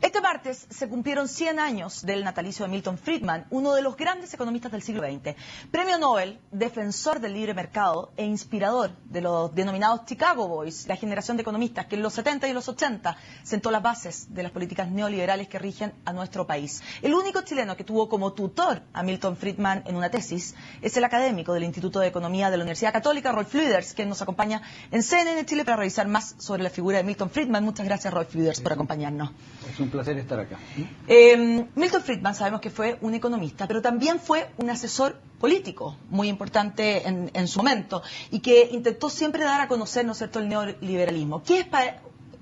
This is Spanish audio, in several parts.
Este martes se cumplieron 100 años del natalicio de Milton Friedman, uno de los grandes economistas del siglo XX. Premio Nobel, defensor del libre mercado e inspirador de los denominados Chicago Boys, la generación de economistas que en los 70 y los 80 sentó las bases de las políticas neoliberales que rigen a nuestro país. El único chileno que tuvo como tutor a Milton Friedman en una tesis es el académico del Instituto de Economía de la Universidad Católica, Rolf Lüders, que nos acompaña en CNN Chile para revisar más sobre la figura de Milton Friedman. Muchas gracias, Rolf Lüders, por acompañarnos. Es un placer estar acá. Milton Friedman sabemos que fue un economista, pero también fue un asesor político muy importante en su momento y que intentó siempre dar a conocer, ¿no es cierto?, el neoliberalismo. ¿Qué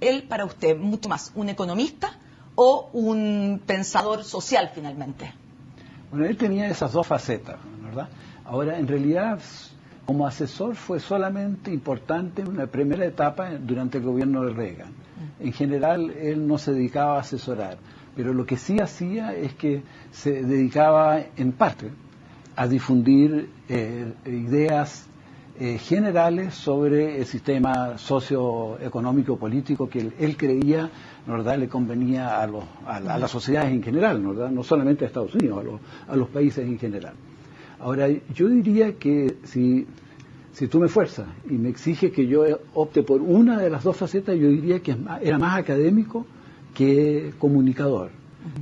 es para usted mucho más, un economista o un pensador social finalmente? Bueno, él tenía esas dos facetas, ¿verdad? Ahora, en realidad, como asesor fue solamente importante en una primera etapa durante el gobierno de Reagan. En general, él no se dedicaba a asesorar, pero lo que sí hacía es que se dedicaba, en parte, a difundir ideas generales sobre el sistema socioeconómico político que él creía, ¿verdad?, le convenía a las sociedades en general, ¿verdad?, no solamente a Estados Unidos, a los países en general. Ahora, yo diría que si tú me fuerzas y me exiges que yo opte por una de las dos facetas, yo diría que era más académico que comunicador,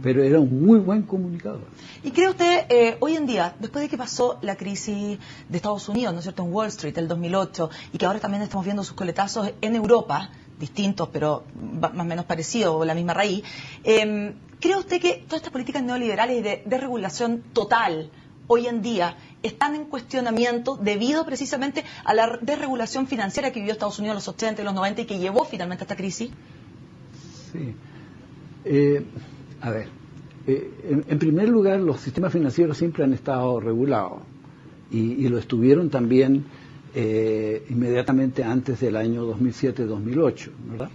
pero era un muy buen comunicador. ¿Y cree usted, hoy en día, después de que pasó la crisis de Estados Unidos, ¿no es cierto?, en Wall Street, el 2008, y que ahora también estamos viendo sus coletazos en Europa, distintos pero más o menos parecidos, o la misma raíz, ¿cree usted que todas estas políticas neoliberales y de desregulación total hoy en día están en cuestionamiento debido precisamente a la desregulación financiera que vivió Estados Unidos en los 80 y los 90 y que llevó finalmente a esta crisis? Sí. En primer lugar, los sistemas financieros siempre han estado regulados y lo estuvieron también inmediatamente antes del año 2007-2008, ¿verdad?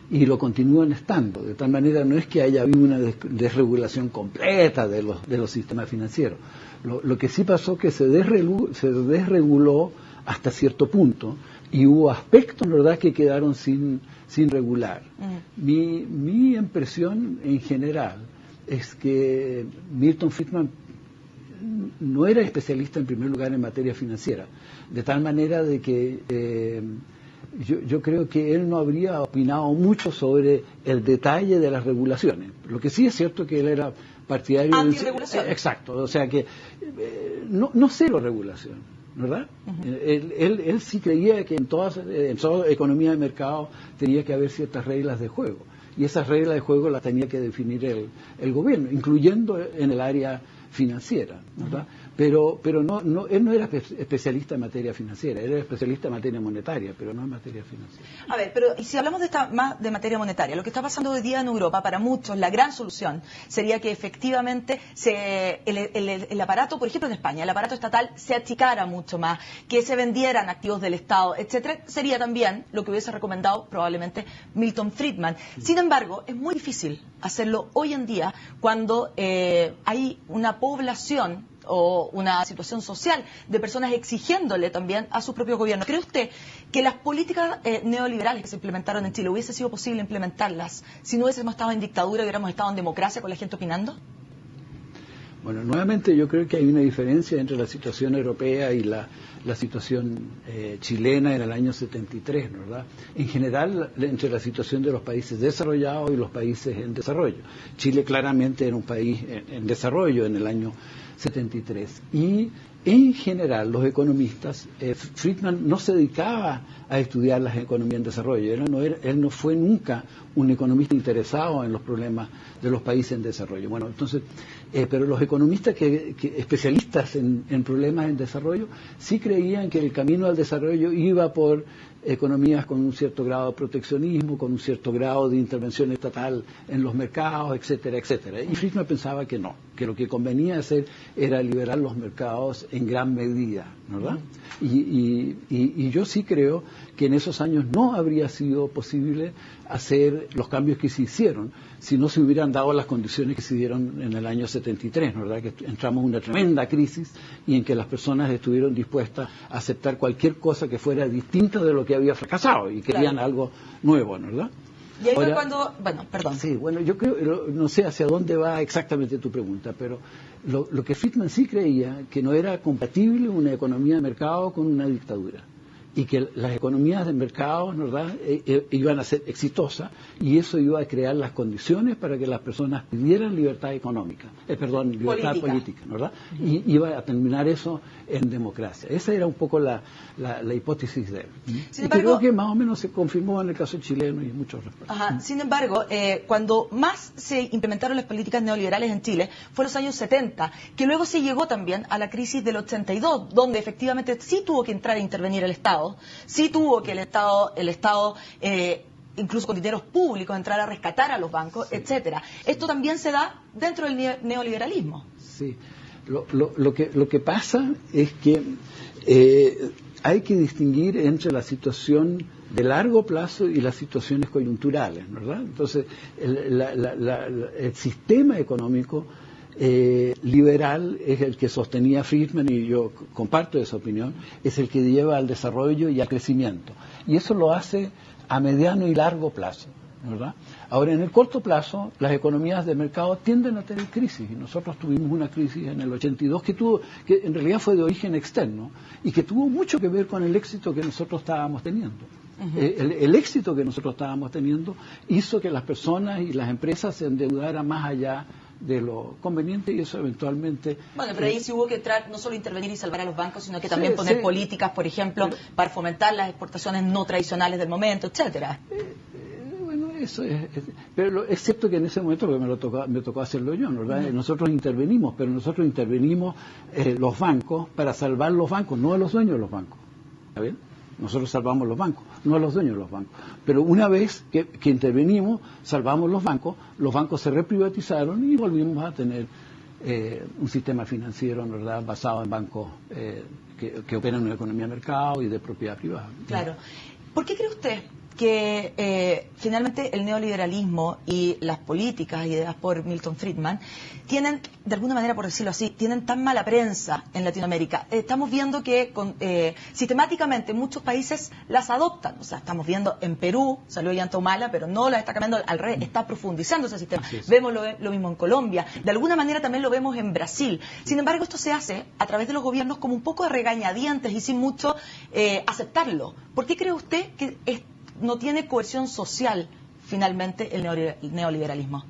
Y lo continúan estando, de tal manera no es que haya habido una desregulación completa de los sistemas financieros. Lo que sí pasó es que se desreguló hasta cierto punto y hubo aspectos, ¿verdad?, que quedaron sin regular. Mi impresión en general es que Milton Friedman no era especialista en primer lugar en materia financiera, de tal manera de que yo creo que él no habría opinado mucho sobre el detalle de las regulaciones. Lo que sí es cierto es que él era partidario de antirregulación. Exacto, o sea que no cero regulación, ¿verdad? Él sí creía que en toda economía de mercado tenía que haber ciertas reglas de juego, y esas reglas de juego las tenía que definir el gobierno, incluyendo en el área financiera, ¿verdad? Pero él no era especialista en materia financiera, él era especialista en materia monetaria, pero no en materia financiera. A ver, pero y si hablamos más de materia monetaria, lo que está pasando hoy día en Europa, para muchos, la gran solución sería que efectivamente el aparato, por ejemplo en España, el aparato estatal se achicara mucho más, que se vendieran activos del Estado, etcétera, sería también lo que hubiese recomendado probablemente Milton Friedman. Sin embargo, es muy difícil hacerlo hoy en día cuando hay una población o una situación social de personas exigiéndole también a su propio gobierno. ¿Cree usted que las políticas neoliberales que se implementaron en Chile hubiese sido posible implementarlas si no hubiésemos estado en dictadura y hubiéramos estado en democracia con la gente opinando? Bueno, nuevamente yo creo que hay una diferencia entre la situación europea y la situación chilena en el año 73, ¿verdad? En general, entre la situación de los países desarrollados y los países en desarrollo. Chile claramente era un país en desarrollo en el año 73. Y en general, los economistas, Friedman no se dedicaba a estudiar las economías en desarrollo. Él no fue nunca un economista interesado en los problemas de los países en desarrollo. Bueno, entonces, pero los economistas especialistas en problemas en desarrollo sí creían que el camino al desarrollo iba por economías con un cierto grado de proteccionismo, con un cierto grado de intervención estatal en los mercados, etcétera, etcétera. Y Friedman pensaba que no, que lo que convenía hacer era liberar los mercados en gran medida, ¿verdad? Y yo sí creo que en esos años no habría sido posible hacer los cambios que se hicieron si no se hubieran dado las condiciones que se dieron en el año 73, ¿verdad? Que entramos en una tremenda crisis y en que las personas estuvieron dispuestas a aceptar cualquier cosa que fuera distinta de lo que había fracasado y querían algo nuevo, ¿verdad? Y ahí fue cuando, bueno, perdón. Sí, bueno, yo creo, no sé hacia dónde va exactamente tu pregunta, pero lo que Friedman sí creía, que no era compatible una economía de mercado con una dictadura. Y que las economías de mercado, ¿verdad?, iban a ser exitosas, y eso iba a crear las condiciones para que las personas tuvieran libertad económica, libertad política, ¿verdad? Y iba a terminar eso en democracia. Esa era un poco la hipótesis de él. Sin embargo, creo que más o menos se confirmó en el caso chileno y en muchos respectos. Sin embargo, cuando más se implementaron las políticas neoliberales en Chile fue en los años 70, que luego se llegó también a la crisis del 82, donde efectivamente sí tuvo que entrar a intervenir el Estado. Sí tuvo que el Estado incluso con dineros públicos, entrar a rescatar a los bancos, etcétera. Esto también se da dentro del neoliberalismo. Sí. Lo que pasa es que hay que distinguir entre la situación de largo plazo y las situaciones coyunturales, ¿verdad? Entonces, el sistema económico liberal es el que sostenía Friedman, y yo comparto esa opinión, es el que lleva al desarrollo y al crecimiento. Y eso lo hace a mediano y largo plazo, ¿verdad? Ahora, en el corto plazo, las economías de mercado tienden a tener crisis, y nosotros tuvimos una crisis en el 82 que en realidad fue de origen externo y que tuvo mucho que ver con el éxito que nosotros estábamos teniendo. El éxito que nosotros estábamos teniendo hizo que las personas y las empresas se endeudaran más allá de lo conveniente, y eso eventualmente... Bueno, pero ahí sí hubo que entrar, no solo intervenir y salvar a los bancos, sino que también poner políticas, por ejemplo, para fomentar las exportaciones no tradicionales del momento, etcétera. Bueno, eso es... Pero es cierto que en ese momento, porque me tocó hacerlo yo, ¿verdad? Nosotros intervenimos, pero nosotros intervenimos los bancos para salvar los bancos, no a los dueños de los bancos. ¿Está bien? Nosotros salvamos los bancos, no a los dueños de los bancos. Pero una vez que intervenimos, salvamos los bancos se reprivatizaron y volvimos a tener un sistema financiero, ¿verdad?, basado en bancos que operan en una economía de mercado y de propiedad privada. Claro. ¿Por qué cree usted que finalmente el neoliberalismo y las políticas ideadas por Milton Friedman tienen, de alguna manera, por decirlo así, tienen tan mala prensa en Latinoamérica? Estamos viendo que sistemáticamente muchos países las adoptan. O sea, estamos viendo en Perú, salió Ollanta Humala, pero no la está cambiando, al revés, está profundizando ese sistema. Vemos lo mismo en Colombia, de alguna manera también lo vemos en Brasil. Sin embargo, esto se hace a través de los gobiernos como un poco de regañadientes y sin mucho aceptarlo. ¿Por qué cree usted que no tiene cohesión social finalmente el neoliberalismo?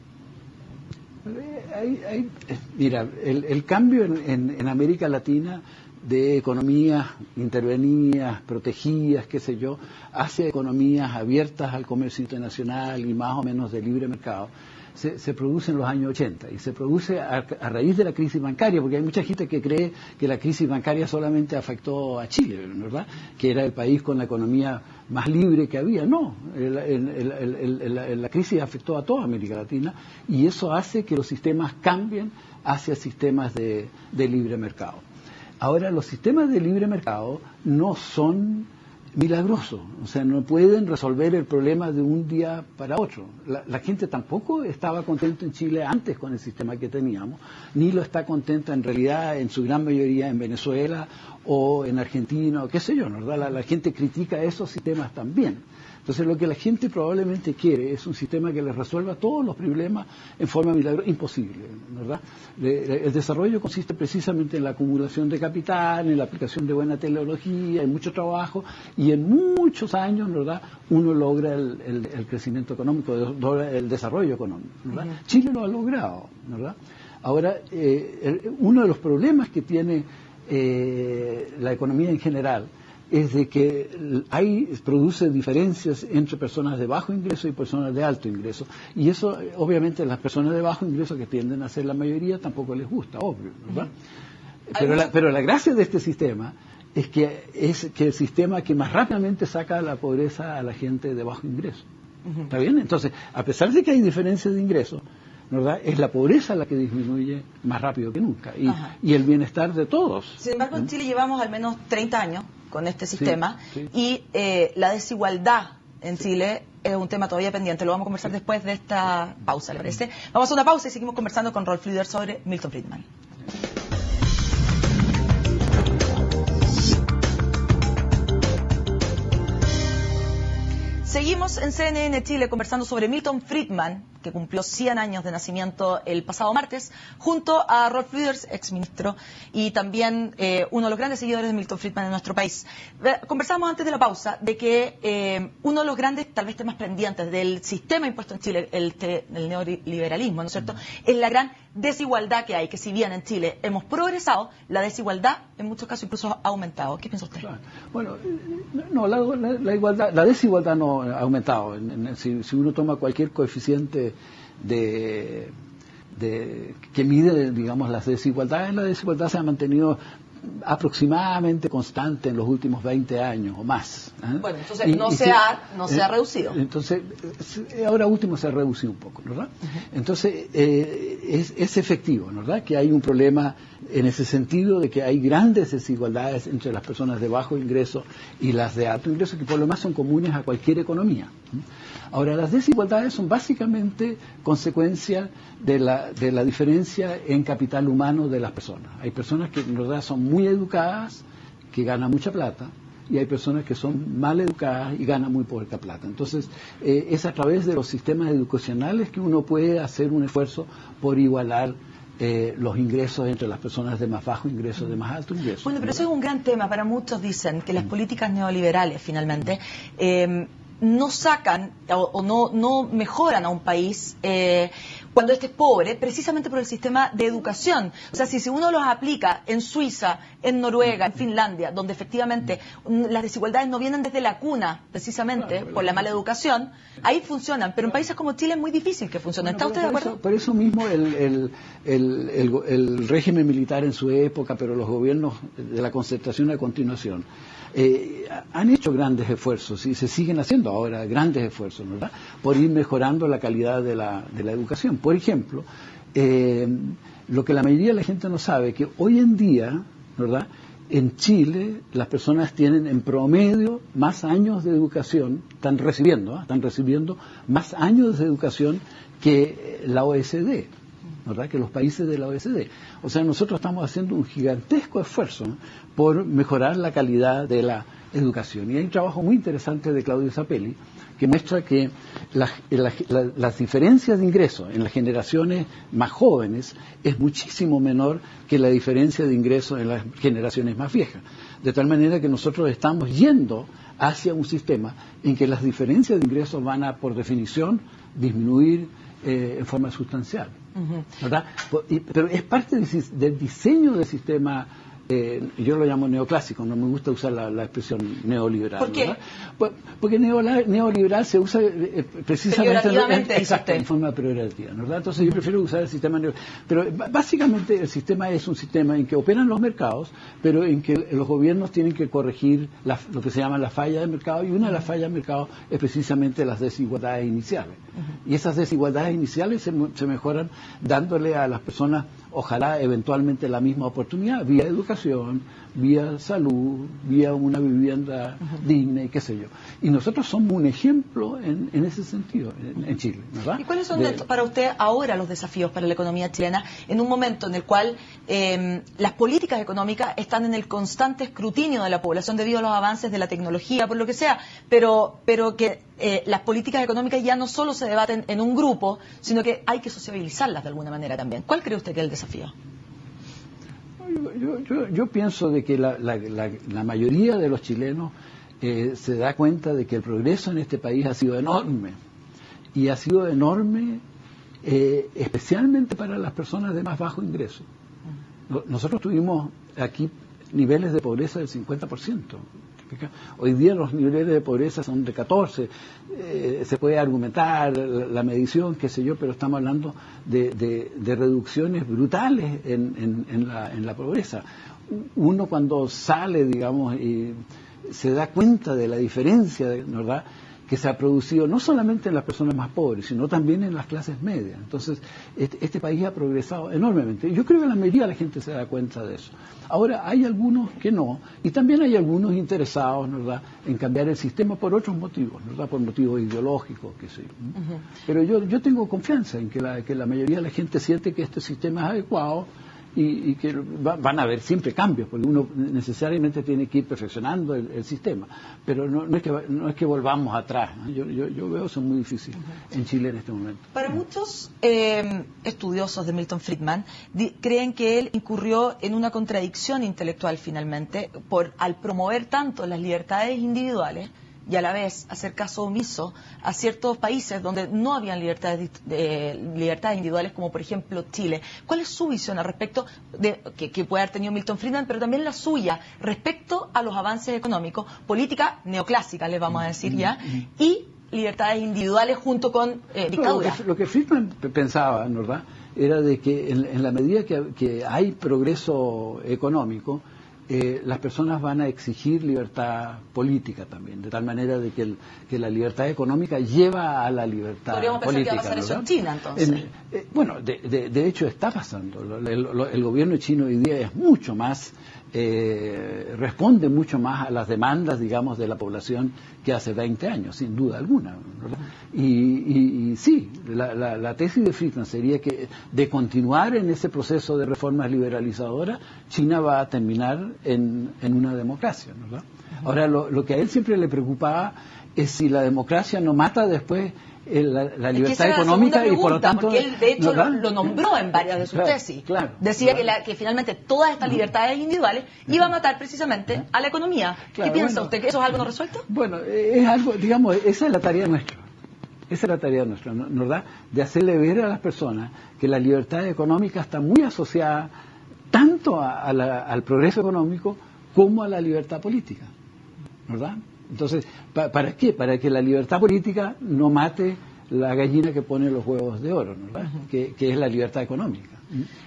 Mira, el cambio en América Latina de economías intervenidas, protegidas, qué sé yo, hacia economías abiertas al comercio internacional y más o menos de libre mercado, se produce en los años 80, y se produce a raíz de la crisis bancaria, porque hay mucha gente que cree que la crisis bancaria solamente afectó a Chile, ¿verdad?, que era el país con la economía más libre que había. No, la crisis afectó a toda América Latina, y eso hace que los sistemas cambien hacia sistemas de libre mercado. Ahora, los sistemas de libre mercado no son milagrosos, o sea, no pueden resolver el problema de un día para otro. La gente tampoco estaba contenta en Chile antes con el sistema que teníamos, ni lo está contenta en realidad en su gran mayoría en Venezuela o en Argentina, o qué sé yo, ¿verdad? La gente critica esos sistemas también. Entonces, lo que la gente probablemente quiere es un sistema que les resuelva todos los problemas en forma milagrosa. Imposible, ¿verdad? El desarrollo consiste precisamente en la acumulación de capital, en la aplicación de buena tecnología, en mucho trabajo, y en muchos años, ¿verdad?, uno logra el crecimiento económico, el desarrollo económico, ¿verdad? Chile lo ha logrado, ¿verdad? Ahora, uno de los problemas que tiene la economía en general es de que produce diferencias entre personas de bajo ingreso y personas de alto ingreso, y eso obviamente las personas de bajo ingreso, que tienden a ser la mayoría, tampoco les gusta, obvio, ¿verdad? Pero la gracia de este sistema es que el sistema que más rápidamente saca la pobreza a la gente de bajo ingreso. ¿Está bien? Entonces, a pesar de que hay diferencias de ingresos, ¿verdad?, es la pobreza la que disminuye más rápido que nunca, y el bienestar de todos. Sin embargo, en Chile llevamos al menos 30 años con este sistema, y la desigualdad en Chile es un tema todavía pendiente. Lo vamos a conversar después de esta pausa, ¿le parece? Vamos a una pausa y seguimos conversando con Rolf Lüder sobre Milton Friedman. Seguimos en CNN Chile conversando sobre Milton Friedman, que cumplió 100 años de nacimiento el pasado martes, junto a Rolf Rüders, exministro, y también uno de los grandes seguidores de Milton Friedman en nuestro país. Conversamos antes de la pausa de que uno de los grandes, tal vez temas pendientes del sistema impuesto en Chile, el neoliberalismo, ¿no es cierto?, es la gran desigualdad que hay, que si bien en Chile hemos progresado, la desigualdad en muchos casos incluso ha aumentado. ¿Qué piensa usted? Claro. Bueno, no, la desigualdad no ha aumentado. Si uno toma cualquier coeficiente que mide, digamos, las desigualdades, la desigualdad se ha mantenido aproximadamente constante en los últimos 20 años o más. Bueno, entonces no se ha reducido. Entonces, ahora último se ha reducido un poco, ¿verdad? Entonces, es efectivo, ¿verdad? Que hay un problema en ese sentido de que hay grandes desigualdades entre las personas de bajo ingreso y las de alto ingreso, que por lo más son comunes a cualquier economía. Ahora, las desigualdades son básicamente consecuencia de la diferencia en capital humano de las personas. Hay personas que en verdad son muy educadas, que ganan mucha plata, y hay personas que son mal educadas y ganan muy poca plata. Entonces, es a través de los sistemas educacionales que uno puede hacer un esfuerzo por igualar los ingresos entre las personas de más bajo ingreso, de más alto ingreso. Bueno, pero eso es un gran tema. Para muchos dicen que las políticas neoliberales, finalmente, no sacan o no mejoran a un país cuando este es pobre, precisamente por el sistema de educación. O sea, si uno los aplica en Suiza, en Noruega, en Finlandia, donde efectivamente las desigualdades no vienen desde la cuna, precisamente por la mala educación, ahí funcionan. Pero en países como Chile es muy difícil que funcionen. ¿Está usted de acuerdo? Por eso mismo el régimen militar en su época, pero los gobiernos de la concertación a continuación, han hecho grandes esfuerzos y se siguen haciendo ahora grandes esfuerzos, ¿verdad?, por ir mejorando la calidad de la educación. Por ejemplo, lo que la mayoría de la gente no sabe, que hoy en día, ¿verdad?, en Chile las personas tienen en promedio más años de educación, están recibiendo más años de educación que la OECD, ¿verdad?, que los países de la OECD. O sea, nosotros estamos haciendo un gigantesco esfuerzo, ¿no?, por mejorar la calidad de la educación. Y hay un trabajo muy interesante de Claudio Zappelli que muestra que las diferencias de ingresos en las generaciones más jóvenes es muchísimo menor que la diferencia de ingresos en las generaciones más viejas. De tal manera que nosotros estamos yendo hacia un sistema en que las diferencias de ingresos van a, por definición, disminuir en forma sustancial. ¿Verdad? Pero es parte del diseño del sistema. Yo lo llamo neoclásico, no me gusta usar la expresión neoliberal. ¿Por qué? ¿Verdad? Porque neoliberal se usa precisamente en forma peyorativa, ¿verdad? Entonces yo prefiero usar el sistema neoliberal. Pero básicamente el sistema es un sistema en que operan los mercados, pero en que los gobiernos tienen que corregir lo que se llama la falla del mercado, y una de las fallas del mercado es precisamente las desigualdades iniciales. Y esas desigualdades iniciales se mejoran dándole a las personas, ojalá eventualmente, la misma oportunidad, vía educación, vía salud, vía una vivienda digna y qué sé yo. Y nosotros somos un ejemplo en ese sentido en Chile, ¿verdad? ¿Y cuáles son para usted ahora los desafíos para la economía chilena en un momento en el cual las políticas económicas están en el constante escrutinio de la población debido a los avances de la tecnología, por lo que sea, pero que las políticas económicas ya no solo se debaten en un grupo, sino que hay que sociabilizarlas de alguna manera también? ¿Cuál cree usted que es el desafío? Yo pienso de que la mayoría de los chilenos se da cuenta de que el progreso en este país ha sido enorme, y ha sido enorme especialmente para las personas de más bajo ingreso. Nosotros tuvimos aquí niveles de pobreza del 50%. Hoy día los niveles de pobreza son de 14%. Se puede argumentar la medición, qué sé yo, pero estamos hablando de reducciones brutales en la pobreza. Uno cuando sale, digamos, y se da cuenta de la diferencia, ¿verdad?, que se ha producido no solamente en las personas más pobres, sino también en las clases medias. Entonces, este país ha progresado enormemente. Yo creo que la mayoría de la gente se da cuenta de eso. Ahora, hay algunos que no, y también hay algunos interesados, ¿verdad?, en cambiar el sistema por otros motivos, ¿verdad?, por motivos ideológicos, qué sé yo. Pero yo tengo confianza en que la mayoría de la gente siente que este sistema es adecuado y que van a haber siempre cambios, porque uno necesariamente tiene que ir perfeccionando el sistema, pero no es que volvamos atrás, ¿no? Yo veo eso muy difícil en Chile en este momento. Para muchos estudiosos de Milton Friedman creen que él incurrió en una contradicción intelectual finalmente al promover tanto las libertades individuales y a la vez hacer caso omiso a ciertos países donde no habían libertades individuales, como por ejemplo Chile. ¿Cuál es su visión al respecto de que puede haber tenido Milton Friedman, pero también la suya respecto a los avances económicos, política neoclásica, les vamos a decir ya, y libertades individuales junto con dictadura? Lo que Friedman pensaba, ¿verdad?, era de que en la medida que hay progreso económico, las personas van a exigir libertad política también, de tal manera de que la libertad económica lleva a la libertad Podríamos política. Podríamos pensar que va a pasar eso en China, entonces. Bueno, de hecho está pasando. El gobierno chino hoy día es mucho más, responde mucho más a las demandas, digamos, de la población que hace 20 años, sin duda alguna, ¿verdad? Y sí, la tesis de Friedman sería que de continuar en ese proceso de reformas liberalizadoras, China va a terminar en una democracia, ¿verdad? Ahora, lo que a él siempre le preocupaba es si la democracia no mata después la libertad económica, y por lo tanto, porque él de hecho lo nombró en varias de sus tesis. Claro, decía que finalmente todas estas libertades individuales iban a matar precisamente a la economía. ¿Qué piensa usted? ¿Que eso es algo no resuelto? Bueno, es algo, digamos, esa es la tarea nuestra. Esa es la tarea nuestra, ¿verdad? De hacerle ver a las personas que la libertad económica está muy asociada tanto al progreso económico como a la libertad política, ¿verdad? Entonces, ¿para qué? Para que la libertad política no mate la gallina que pone los huevos de oro, ¿verdad? Que es la libertad económica.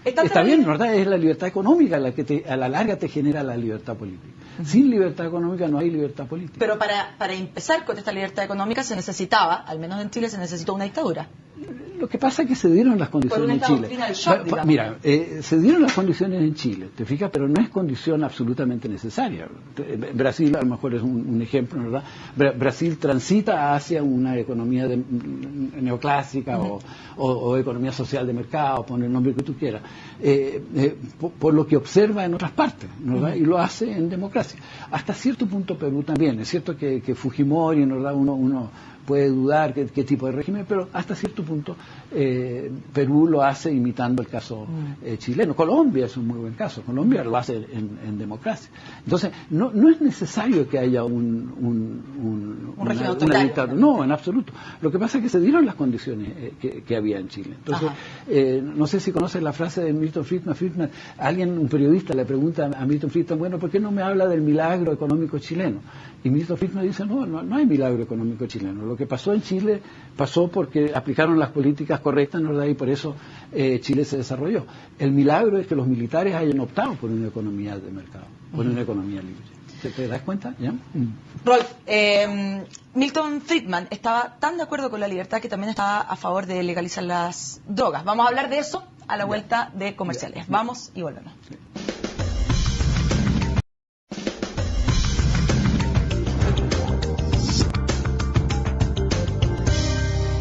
Está bien, ¿verdad? Es la libertad económica la que a la larga te genera la libertad política. Sin libertad económica no hay libertad política. Pero para empezar con esta libertad económica se necesitaba, al menos en Chile, se necesitó una dictadura. Lo que pasa es que se dieron las condiciones en Chile. Mira, se dieron las condiciones en Chile, ¿te fijas? Pero no es condición absolutamente necesaria. Brasil a lo mejor es un ejemplo, ¿verdad? Brasil transita hacia una economía neoclásica o economía social de mercado, pon el nombre que tú quieras, por lo que observa en otras partes, ¿verdad? Y lo hace en democracia. Hasta cierto punto Perú también. Es cierto que Fujimori, ¿verdad? Uno puede dudar qué tipo de régimen, pero hasta cierto punto Perú lo hace imitando el caso chileno. Colombia es un muy buen caso. Colombia lo hace en democracia. Entonces, no es necesario que haya una dictadura. No, en absoluto. Lo que pasa es que se dieron las condiciones que había en Chile. Entonces, no sé si conoces la frase de Milton Friedman. Un periodista le pregunta a Milton Friedman, bueno, ¿por qué no me habla del milagro económico chileno? Y Milton Friedman dice, no hay milagro económico chileno. Lo que pasó en Chile pasó porque aplicaron las políticas correctas, ¿verdad? Y por eso Chile se desarrolló. El milagro es que los militares hayan optado por una economía de mercado, por una economía libre. ¿Te das cuenta? ¿Ya? Rolf, Milton Friedman estaba tan de acuerdo con la libertad que también estaba a favor de legalizar las drogas. Vamos a hablar de eso a la vuelta de comerciales. Vamos y volvemos. Sí.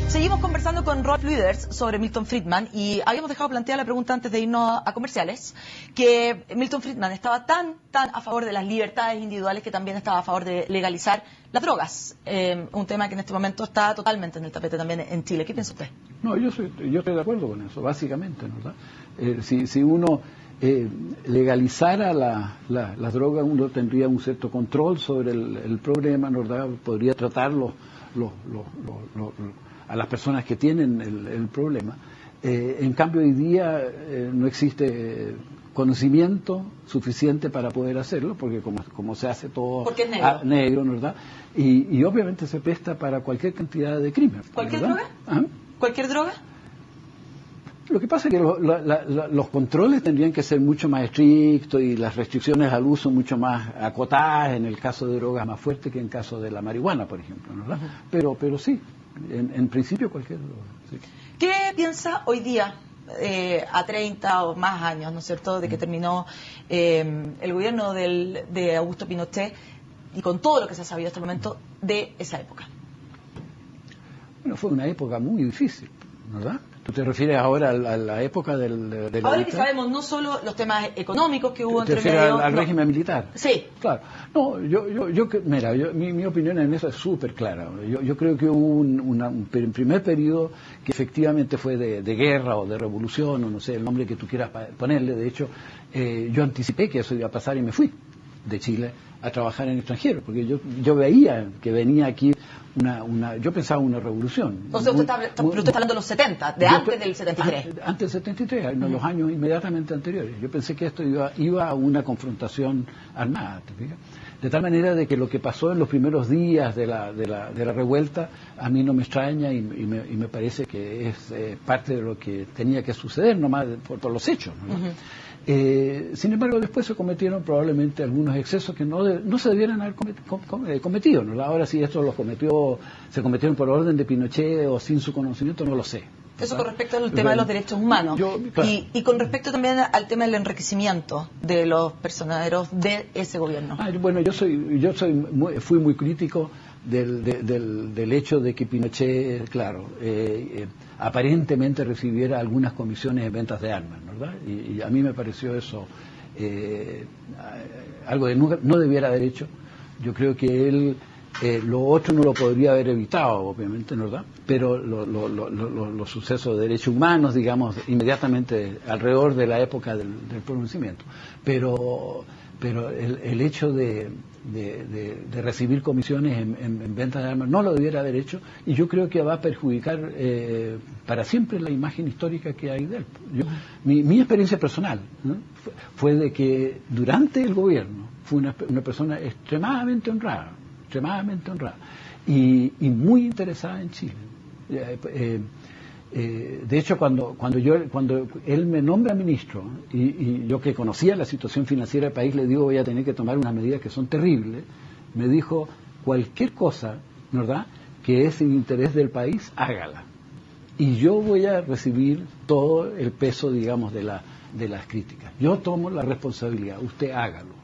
Seguimos conversando con Rolf Lueders sobre Milton Friedman y habíamos dejado planteada la pregunta antes de irnos a comerciales, que Milton Friedman estaba tan a favor de las libertades individuales que también estaba a favor de legalizar las drogas, un tema que en este momento está totalmente en el tapete también en Chile. ¿Qué piensa usted? No, yo estoy de acuerdo con eso, básicamente, ¿verdad? Si uno legalizara las drogas, uno tendría un cierto control sobre el problema, ¿verdad? Podría tratarlo a las personas que tienen el problema. En cambio, hoy día no existe conocimiento suficiente para poder hacerlo, porque como se hace todo porque es negro, ¿verdad? Y obviamente se presta para cualquier cantidad de crimen. ¿Cualquier ¿verdad? droga? ¿Ah? ¿Cualquier droga? Lo que pasa es que los controles tendrían que ser mucho más estrictos y las restricciones al uso mucho más acotadas en el caso de drogas más fuertes que en el caso de la marihuana, por ejemplo, ¿verdad? Pero sí, en principio cualquier droga. Sí. ¿Qué piensa hoy día, a 30 o más años, ¿no es cierto?, de que terminó el gobierno de Augusto Pinochet y con todo lo que se ha sabido hasta el momento de esa época? Bueno, fue una época muy difícil. ¿verdad? ¿Tú te refieres ahora a la época de la Ahora que dictadura? sabemos no solo los temas económicos que hubo ¿Te entre refieres medio... al no. régimen militar? Sí. Claro. No, mira, mi opinión en eso es súper clara. Yo creo que hubo un primer periodo que efectivamente fue de guerra o de revolución, o no sé, el nombre que tú quieras ponerle. De hecho, yo anticipé que eso iba a pasar y me fui de Chile a trabajar en el extranjero, porque yo veía que venía aquí yo pensaba una revolución. O sea, usted está hablando de los 70, de antes del 73. Antes del 73, en los años inmediatamente anteriores. Yo pensé que esto iba a una confrontación armada, ¿te fijas? De tal manera de que lo que pasó en los primeros días de la revuelta a mí no me extraña y me parece que es parte de lo que tenía que suceder, nomás por los hechos, ¿no? Sin embargo, después se cometieron probablemente algunos excesos que no se debieran haber cometido, ¿no? Ahora, si esto se cometieron por orden de Pinochet o sin su conocimiento, no lo sé. Eso con respecto al tema de los derechos humanos. Claro. Y con respecto también al tema del enriquecimiento de los personeros de ese gobierno. Bueno, fui muy crítico del hecho de que Pinochet, claro, aparentemente recibiera algunas comisiones en ventas de armas, ¿verdad? Y a mí me pareció eso algo que no debiera haber hecho. Yo creo que él lo otro no lo podría haber evitado, obviamente, ¿verdad? Pero los sucesos de derechos humanos, digamos, inmediatamente alrededor de la época del pronunciamiento. Pero el hecho de recibir comisiones en ventas de armas no lo debiera haber hecho, y yo creo que va a perjudicar para siempre la imagen histórica que hay de él. Mi experiencia personal, ¿no? fue de que durante el gobierno fue una persona extremadamente honrada y muy interesada en Chile. De hecho, cuando él me nombra ministro y yo que conocía la situación financiera del país, le digo voy a tener que tomar unas medidas que son terribles, me dijo cualquier cosa, ¿verdad?, que es en interés del país, hágala. Y yo voy a recibir todo el peso, digamos, de las críticas. Yo tomo la responsabilidad, usted hágalo.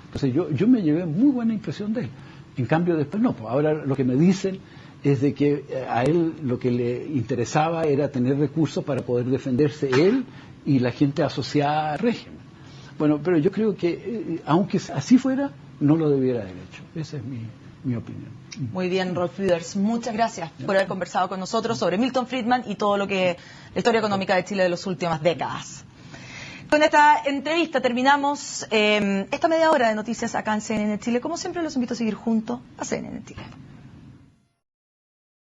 Entonces yo me llevé muy buena impresión de él. En cambio después no, pues ahora lo que me dicen es de que a él lo que le interesaba era tener recursos para poder defenderse él y la gente asociada al régimen. Bueno, pero yo creo que aunque así fuera, no lo debiera haber hecho. Esa es mi opinión. Muy bien, Rolf Lüders, muchas gracias por haber conversado con nosotros sobre Milton Friedman y todo lo que la historia económica de Chile de las últimas décadas. Con esta entrevista terminamos esta media hora de noticias acá en CNN Chile. Como siempre, los invito a seguir junto a CNN Chile.